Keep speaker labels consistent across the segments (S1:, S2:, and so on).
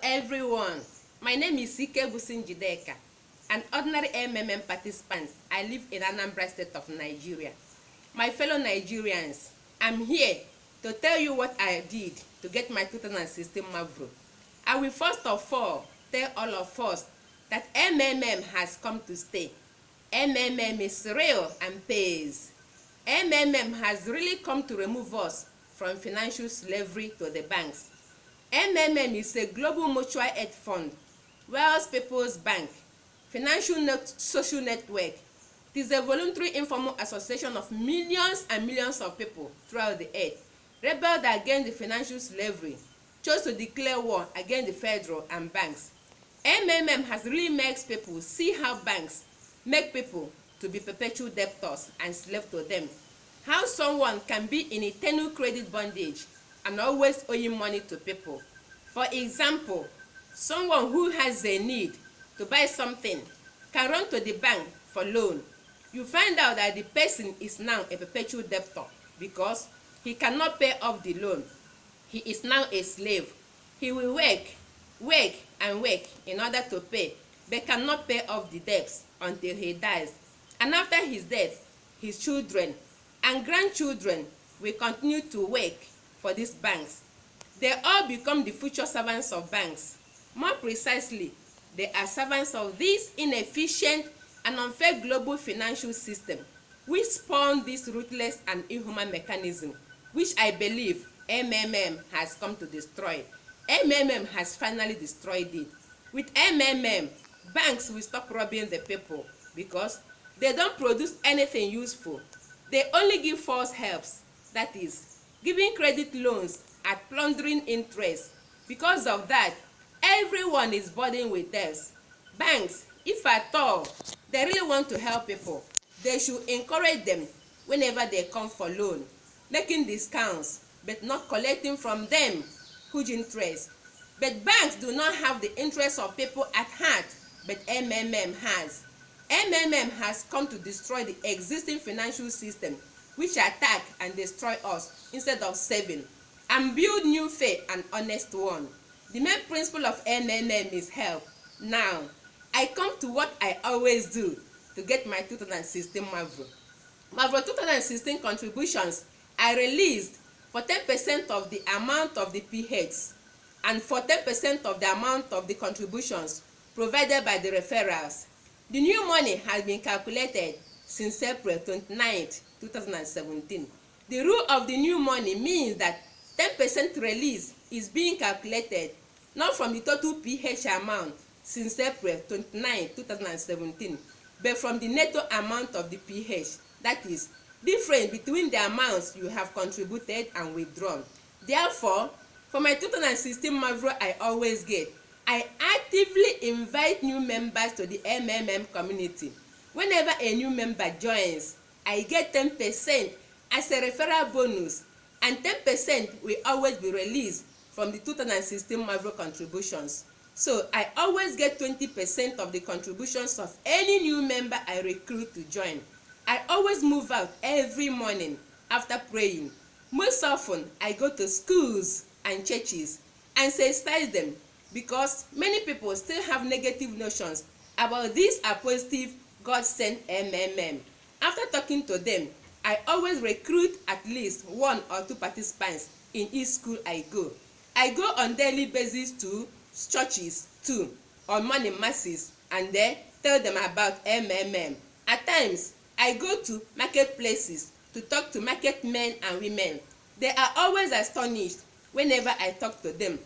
S1: everyone, my name is Ikegbusi Njideka, an ordinary MMM participant. I live in Anambra State of Nigeria. My fellow Nigerians, I'm here to tell you what I did to get my 2016 Mavro. I will first of all tell all of us that MMM has come to stay. MMM is real and pays. MMM has really come to remove us from financial slavery to the banks. MMM is a global mutual aid fund, Wells People's Bank, social network. It is a voluntary informal association of millions and millions of people throughout the earth, rebelled against the financial slavery, chose to declare war against the federal and banks. MMM has really made people see how banks make people to be perpetual debtors and slave to them. How someone can be in eternal credit bondage and always owing money to people. For example, someone who has a need to buy something can run to the bank for loan. You find out that the person is now a perpetual debtor because he cannot pay off the loan. He is now a slave. He will work in order to pay, but cannot pay off the debts until he dies. And after his death, his children and grandchildren will continue to work for these banks. They all become the future servants of banks. More precisely, they are servants of this inefficient and unfair global financial system, which spawned this ruthless and inhuman mechanism, which I believe MMM has come to destroy. MMM has finally destroyed it. With MMM, banks will stop robbing the people because they don't produce anything useful. They only give false helps, that is, giving credit loans at plundering interest. Because of that, everyone is burdened with debts. Banks, if at all they really want to help people, they should encourage them whenever they come for loan, making discounts but not collecting from them huge interest. But banks do not have the interests of people at heart, but MMM has. MMM has come to destroy the existing financial system, which attack and destroy us instead of saving, and build new fair and honest one. The main principle of MMM is help. Now, I come to what I always do to get my 2016 Mavro. Mavro 2016 contributions I released for 10% of the amount of the PHs and for 10% of the amount of the contributions provided by the referrals. The new money has been calculated since April 29, 2017. The rule of the new money means that 10% release is being calculated not from the total PH amount since April 29, 2017, but from the netto amount of the PH, that is, difference between the amounts you have contributed and withdrawn. Therefore, for my 2016 Mavro I always get, I actively invite new members to the MMM community. Whenever a new member joins, I get 10% as a referral bonus, and 10% will always be released from the 2016 Mavro contributions. So I always get 20% of the contributions of any new member I recruit to join. I always move out every morning after praying. Most often, I go to schools and churches and sensitize them, because many people still have negative notions about this positive God-sent MMM. After talking to them, I always recruit at least 1 or 2 participants in each school I go. I go on daily basis to churches too, on morning masses, and then tell them about MMM. At times, I go to marketplaces to talk to market men and women. They are always astonished whenever I talk to them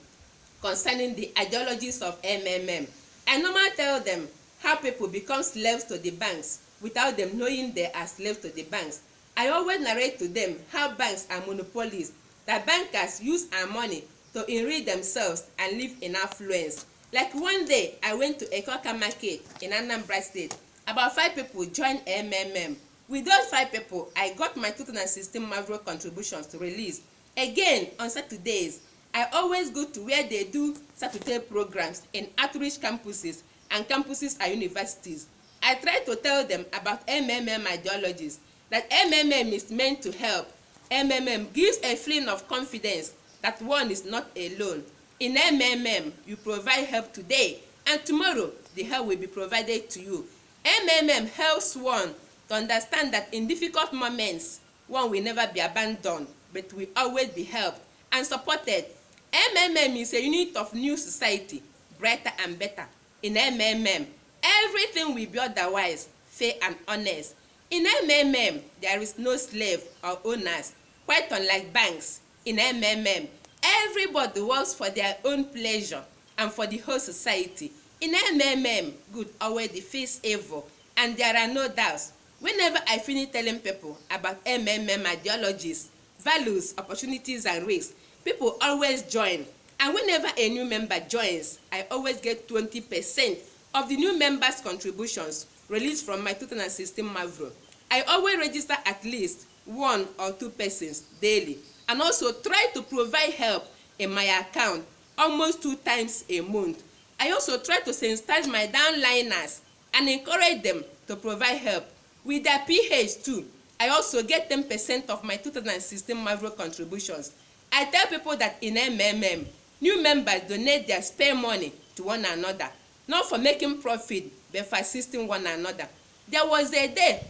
S1: concerning the ideologies of MMM. I normally tell them how people become slaves to the banks without them knowing they are slaves to the banks. I always narrate to them how banks are monopolies, that bankers use our money to enrich themselves and live in affluence. Like one day, I went to a Koka market in Anambra State. About 5 people joined MMM. With those 5 people, I got my 2016 Mavro contributions to release. Again, on Saturdays, I always go to where they do Saturday programs in outreach campuses and campuses at universities. I try to tell them about MMM ideologies, that MMM is meant to help. MMM gives a feeling of confidence that one is not alone. In MMM, you provide help today, and tomorrow the help will be provided to you. MMM helps one to understand that in difficult moments, one will never be abandoned, but will always be helped and supported. MMM is a unit of new society, brighter and better. In MMM, everything will be otherwise fair and honest. In MMM, there is no slave or owners, quite unlike banks. In MMM, everybody works for their own pleasure and for the whole society. In MMM, good always defeats evil, and there are no doubts. Whenever I finish telling people about MMM ideologies, values, opportunities, and risks, people always join. And whenever a new member joins, I always get 20% of the new members' contributions released from my 2016 Mavro. I always register at least 1 or 2 persons daily, and also try to provide help in my account almost 2 times a month. I also try to sensitize my downliners and encourage them to provide help with their PH too. I also get 10% of my 2016 Mavro contributions. I tell people that in MMM, new members donate their spare money to one another, not for making profit, but for assisting one another. There was a day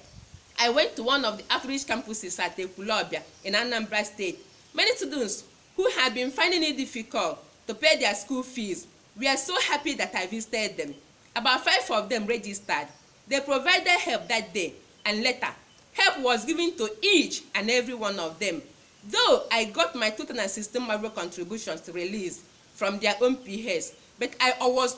S1: I went to one of the outreach campuses at Ekulobia in Anambra State. Many students who had been finding it difficult to pay their school fees were so happy that I visited them. About 5 of them registered. They provided help that day, and later, help was given to each and every one of them. Though I got my 2016 Mavro contributions released from their own PHs, but I was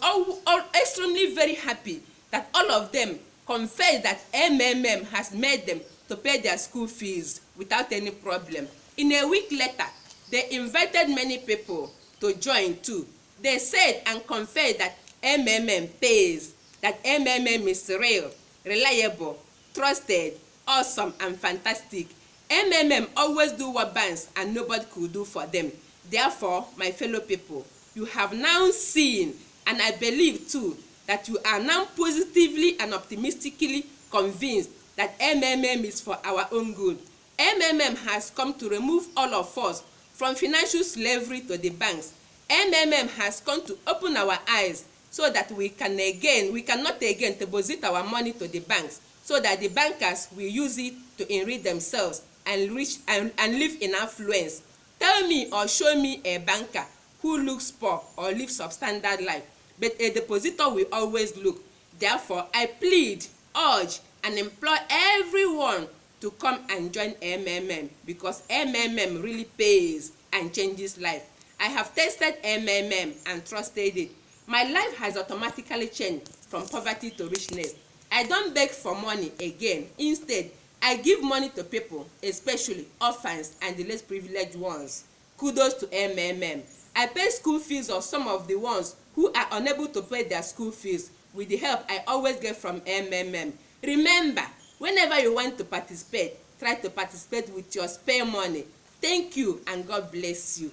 S1: extremely very happy that all of them confessed that MMM has made them to pay their school fees without any problem. In a week later, they invited many people to join too. They said and confessed that MMM pays, that MMM is real, reliable, trusted, awesome, and fantastic. MMM always do what banks and nobody could do for them. Therefore, my fellow people, you have now seen, and I believe too, that you are now positively and optimistically convinced that MMM is for our own good. MMM has come to remove all of us from financial slavery to the banks. MMM has come to open our eyes so that we cannot again deposit our money to the banks, so that the bankers will use it to enrich themselves and live in affluence. Tell me or show me a banker who looks poor or lives substandard life, but a depositor will always look. Therefore, I plead, urge, and implore everyone to come and join MMM, because MMM really pays and changes life. I have tested MMM and trusted it. My life has automatically changed from poverty to richness. I don't beg for money again. Instead, I give money to people, especially orphans and the less privileged ones. Kudos to MMM. I pay school fees of some of the ones who are unable to pay their school fees with the help I always get from MMM. Remember, whenever you want to participate, try to participate with your spare money. Thank you, and God bless you.